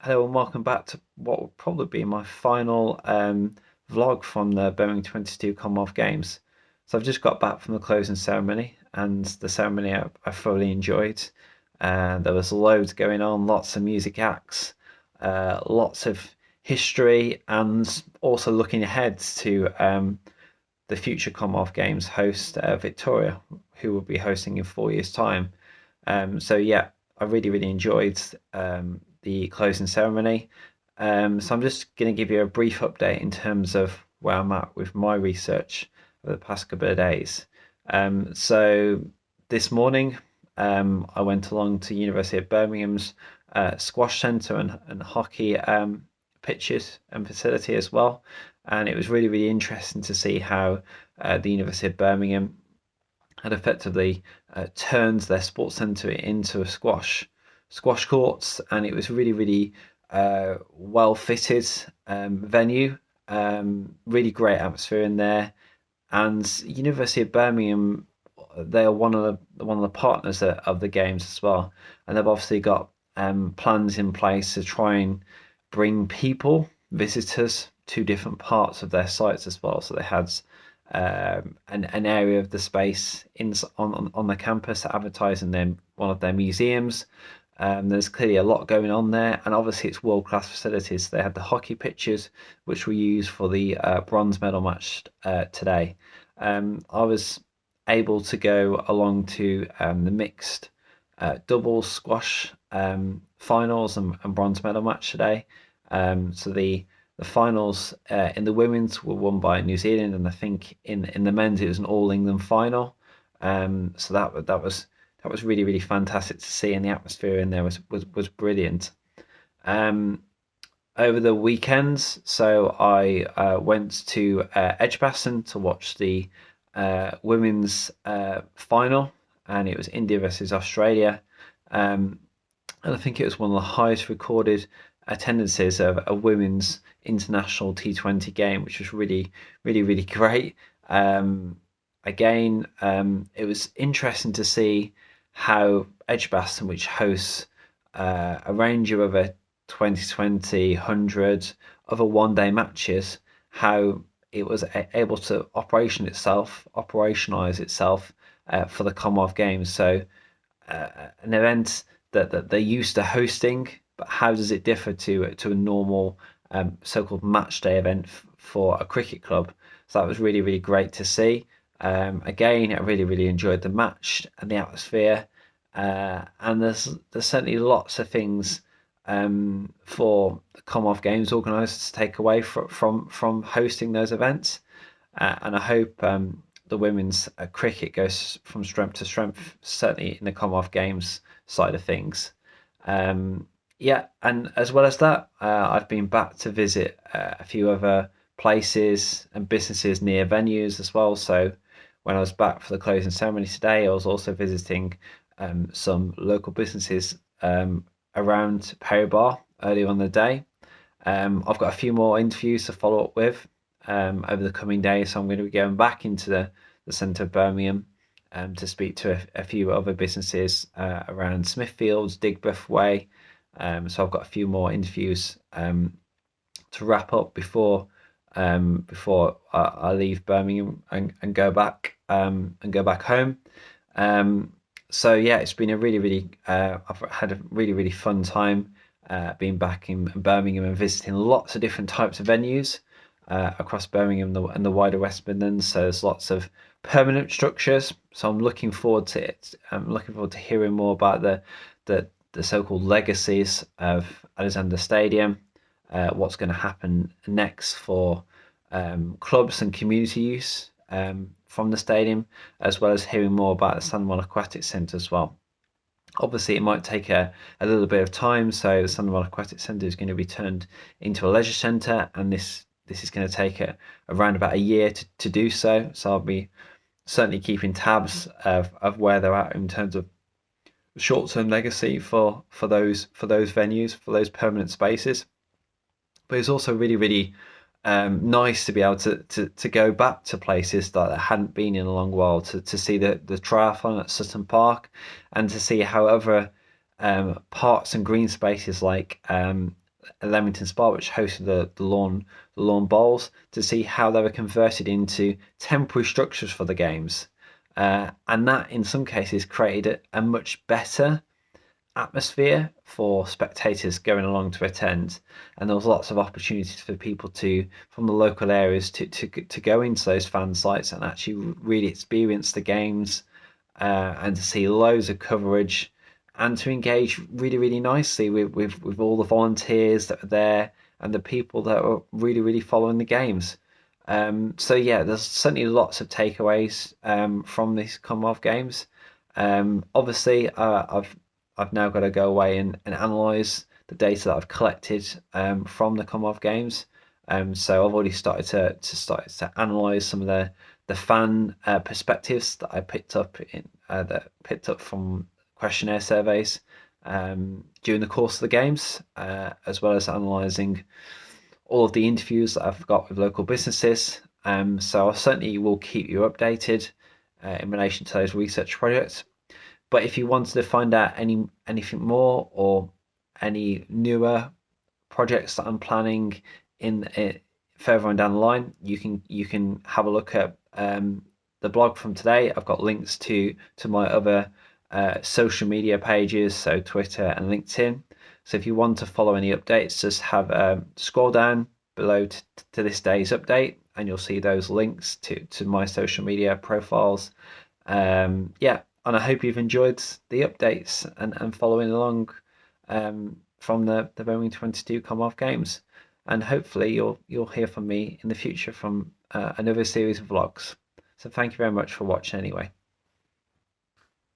Hello and welcome back to what will probably be my final vlog from the Birmingham 22 Commonwealth Games. So I've just got back from the closing ceremony, and the ceremony I thoroughly enjoyed. There was loads going on, lots of music acts, lots of history, and also looking ahead to the future Commonwealth Games host, Victoria, who will be hosting in 4 years' time. So yeah, I really enjoyed the closing ceremony. So I'm just going to give you a brief update in terms of where I'm at with my research over the past couple of days. So this morning, I went along to University of Birmingham's squash centre and hockey pitches and facility as well, and it was really interesting to see how the University of Birmingham had effectively turned their sports centre into a squash courts, and it was really well fitted venue. Really great atmosphere in there, and University of Birmingham, they are one of the partners of the games as well, and they've obviously got plans in place to try and bring visitors to different parts of their sites as well. So they had an area of the space on the campus advertising them one of their museums. There's clearly a lot going on there, and obviously it's world class facilities. They had the hockey pitches, which were used for the bronze medal match today. I was able to go along to the mixed doubles squash finals and bronze medal match today. So the finals in the women's were won by New Zealand, and I think in the men's it was an All England final. So that was really fantastic to see, and the atmosphere in there was brilliant. Over the weekends, so I went to Edgbaston to watch the women's final, and it was India versus Australia. And I think it was one of the highest recorded attendances of a women's international T20 game, which was really great. Again, it was interesting to see how Edgbaston, which hosts a range of over 2020, 100 other one-day matches, how it was able to operationalize itself for the Commonwealth Games. So an event that they're used to hosting, but how does it differ to a normal so-called match day event for a cricket club? So that was really great to see. Again, I really enjoyed the match and the atmosphere, and there's certainly lots of things for the Commonwealth Games organisers to take away from hosting those events, and I hope the women's cricket goes from strength to strength, certainly in the Commonwealth Games side of things. Yeah, and as well as that, I've been back to visit a few other places and businesses near venues as well. So when I was back for the closing ceremony today, I was also visiting some local businesses around Perry Bar earlier on the day. I've got a few more interviews to follow up with over the coming days, so I'm going to be going back into the centre of Birmingham to speak to a few other businesses around Smithfields, Digbeth Way. So I've got a few more interviews to wrap up before I leave Birmingham and go back home. So yeah, it's been a I've had a really fun time being back in Birmingham and visiting lots of different types of venues across Birmingham and the wider West Midlands. So there's lots of permanent structures. So I'm looking forward to it. I'm looking forward to hearing more about the so-called legacies of Alexander Stadium. What's going to happen next for clubs and community use from the stadium, as well as hearing more about the Sandwell Aquatic Centre as well. Obviously, it might take a little bit of time. So the Sandwell Aquatic Centre is going to be turned into a leisure centre, and this is going to take around about a year to do so. So I'll be certainly keeping tabs of where they're at in terms of short-term legacy for those venues, for those permanent spaces. But it's also really nice to be able to go back to places that I hadn't been in a long while, to see the triathlon at Sutton Park, and to see how other parks and green spaces like Leamington Spa, which hosted the lawn bowls, to see how they were converted into temporary structures for the games. And that, in some cases, created a much better atmosphere for spectators going along to attend, and there was lots of opportunities for people to from the local areas to go into those fan sites and actually really experience the games, and to see loads of coverage and to engage really nicely with all the volunteers that are there and the people that are really following the games. So yeah, there's certainly lots of takeaways from these Commonwealth Games. Obviously, I've now got to go away and analyse the data that I've collected from the Commonwealth Games. So I've already started to analyse some of the fan perspectives that I picked up from questionnaire surveys during the course of the games, as well as analysing all of the interviews that I've got with local businesses. So I certainly will keep you updated in relation to those research projects. But if you wanted to find out anything more or any newer projects that I'm planning in further on down the line, you can have a look at the blog from today. I've got links to my other social media pages, so Twitter and LinkedIn. So if you want to follow any updates, just have scroll down below to this day's update, and you'll see those links to my social media profiles. Yeah, and I hope you've enjoyed the updates and following along from the Birmingham 22 Commonwealth Games. And hopefully you'll hear from me in the future from another series of vlogs. So thank you very much for watching anyway.